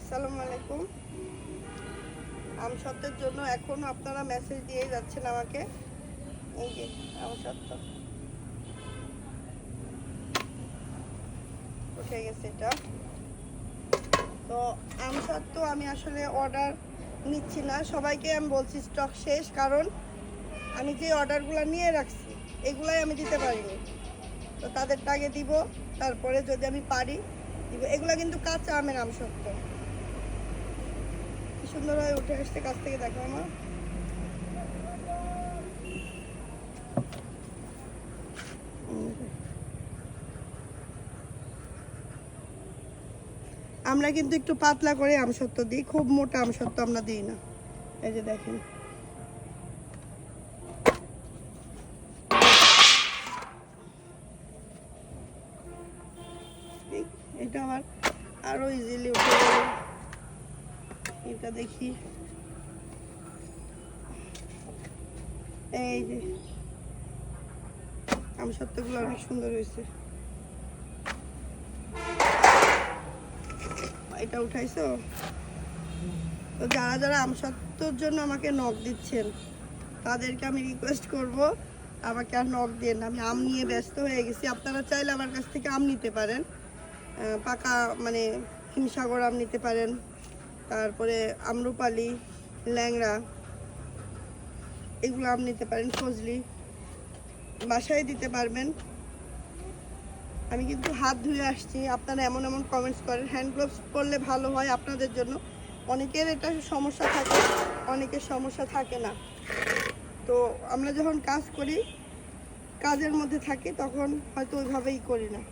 আসসালামু আলাইকুম। আমসত্ত্বের জন্য এখনো আপনারা মেসেজ দিয়ে যাচ্ছেন আমাকে। এই যে আমসত্ত্ব উঠে গেছে এটা। তো আমসত্ত্ব আমি আসলে অর্ডার নিচ্ছি না, সবাইকে আমি বলছি স্টক শেষ, কারণ আমি যে অর্ডারগুলো নিয়ে রাখছি এগুলাই আমি দিতে পারিনি। তো তাদেরটা আগে দিব, তারপরে যদি আমি পারি দিব। এগুলো কিন্তু কাঁচা আমের আমসত্ত্ব, কি সুন্দর হয়ে উঠে আসছে। কাছ থেকে দেখো আমার। আমরা কিন্তু একটু পাতলা করে আমসত্ত্ব দিই, খুব মোটা আমসত্ত্ব আমরা দিই না। এই যে দেখেন, এটা আবার আরো ইজিলি উঠে গেল। এটা দেখি, এই যে আমসত্ত্বগুলো অনেক সুন্দর হয়েছে। এটা উঠাইছো? তো যারা যারা আমসত্ত্বর জন্য আমাকে নক দিচ্ছেন তাদেরকে আমি রিকোয়েস্ট করব, আমাকে আর নক দেন। আমি আম নিয়ে ব্যস্ত হয়ে গেছি। আপনারা চাইলে আমার কাছ থেকে আম নিতে পারেন, পাকা মানে হিমসাগর আম নিতে পারেন, তারপরে আম্রপালি, ল্যাংড়া, এগুলো আম নিতে পারেন। ফজলি বাসায় দিতে পারবেন। আমি কিন্তু হাত ধুয়ে আসছি। আপনারা এমন এমন কমেন্টস করেন, হ্যান্ড গ্লোভস পরলে ভালো হয় আপনাদের জন্য। অনেকের এটা সমস্যা থাকে, অনেকের সমস্যা থাকে না। তো আমরা যখন কাজ করি, কাজের মধ্যে থাকি, তখন হয়তো ওইভাবেই করি না।